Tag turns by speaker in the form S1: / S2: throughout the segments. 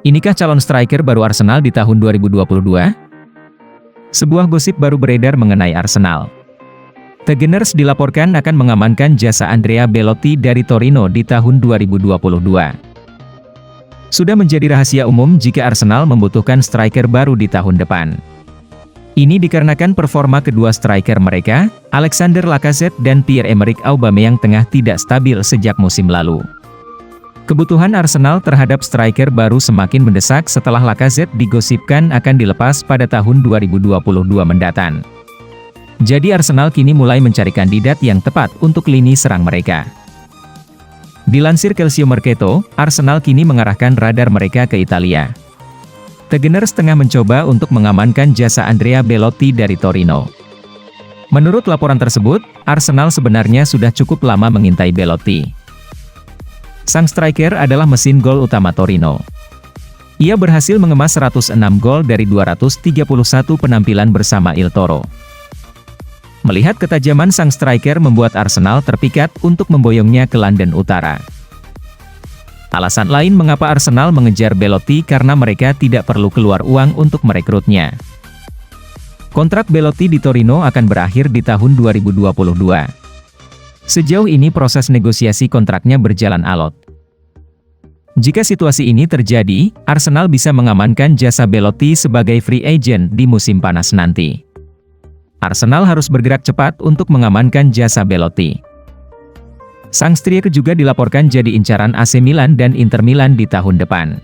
S1: Inikah calon striker baru Arsenal di tahun 2022? Sebuah gosip baru beredar mengenai Arsenal. The Gunners dilaporkan akan mengamankan jasa Andrea Belotti dari Torino di tahun 2022. Sudah menjadi rahasia umum jika Arsenal membutuhkan striker baru di tahun depan. Ini dikarenakan performa kedua striker mereka, Alexander Lacazette dan Pierre-Emerick Aubameyang tengah tidak stabil sejak musim lalu. Kebutuhan Arsenal terhadap striker baru semakin mendesak setelah Lacazette digosipkan akan dilepas pada tahun 2022 mendatang. Jadi Arsenal kini mulai mencari kandidat yang tepat untuk lini serang mereka. Dilansir Calcio Mercato, Arsenal kini mengarahkan radar mereka ke Italia. The Gunners tengah mencoba untuk mengamankan jasa Andrea Belotti dari Torino. Menurut laporan tersebut, Arsenal sebenarnya sudah cukup lama mengintai Belotti. Sang striker adalah mesin gol utama Torino. Ia berhasil mengemas 106 gol dari 231 penampilan bersama Il Toro. Melihat ketajaman sang striker membuat Arsenal terpikat untuk memboyongnya ke London Utara. Alasan lain mengapa Arsenal mengejar Belotti karena mereka tidak perlu keluar uang untuk merekrutnya. Kontrak Belotti di Torino akan berakhir di tahun 2022. Sejauh ini proses negosiasi kontraknya berjalan alot. Jika situasi ini terjadi, Arsenal bisa mengamankan jasa Belotti sebagai free agent di musim panas nanti. Arsenal harus bergerak cepat untuk mengamankan jasa Belotti. Sang striker juga dilaporkan jadi incaran AC Milan dan Inter Milan di tahun depan.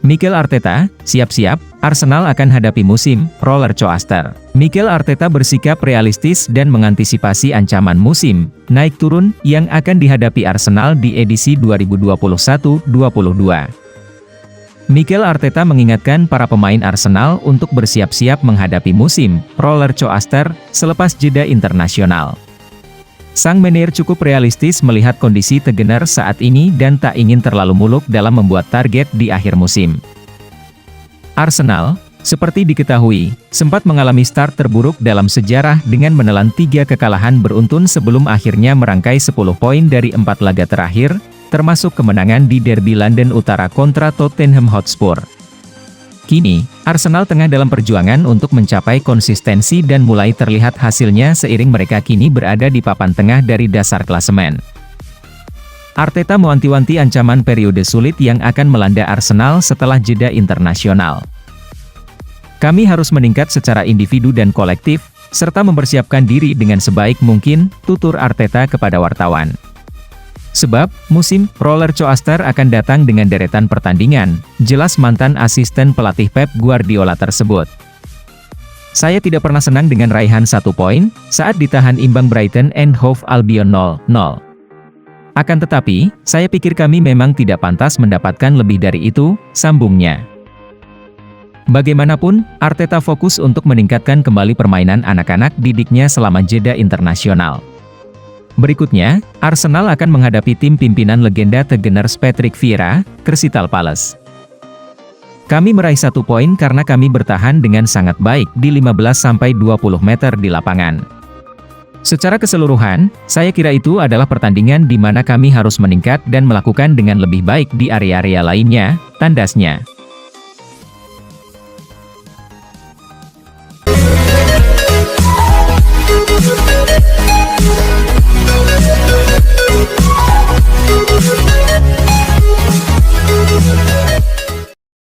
S1: Mikel Arteta, siap-siap, Arsenal akan hadapi musim roller coaster. Mikel Arteta bersikap realistis dan mengantisipasi ancaman musim naik turun yang akan dihadapi Arsenal di edisi 2021-22. Mikel Arteta mengingatkan para pemain Arsenal untuk bersiap-siap menghadapi musim roller coaster selepas jeda internasional. Sang manajer cukup realistis melihat kondisi The Gunners saat ini dan tak ingin terlalu muluk dalam membuat target di akhir musim. Arsenal, seperti diketahui, sempat mengalami start terburuk dalam sejarah dengan menelan 3 kekalahan beruntun sebelum akhirnya merangkai 10 poin dari 4 laga terakhir, termasuk kemenangan di Derby London Utara kontra Tottenham Hotspur. Kini, Arsenal tengah dalam perjuangan untuk mencapai konsistensi dan mulai terlihat hasilnya seiring mereka kini berada di papan tengah dari dasar klasemen. Arteta mewanti-wanti ancaman periode sulit yang akan melanda Arsenal setelah jeda internasional. Kami harus meningkat secara individu dan kolektif, serta mempersiapkan diri dengan sebaik mungkin, tutur Arteta kepada wartawan. Sebab, musim roller coaster akan datang dengan deretan pertandingan, jelas mantan asisten pelatih Pep Guardiola tersebut. Saya tidak pernah senang dengan raihan 1 poin, saat ditahan imbang Brighton and Hove Albion 0-0. Akan tetapi, saya pikir kami memang tidak pantas mendapatkan lebih dari itu, sambungnya. Bagaimanapun, Arteta fokus untuk meningkatkan kembali permainan anak-anak didiknya selama jeda internasional. Berikutnya, Arsenal akan menghadapi tim pimpinan legenda The Gunners Patrick Vieira, Crystal Palace. Kami meraih 1 poin karena kami bertahan dengan sangat baik di 15-20 meter di lapangan. Secara keseluruhan, saya kira itu adalah pertandingan di mana kami harus meningkat dan melakukan dengan lebih baik di area-area lainnya, tandasnya.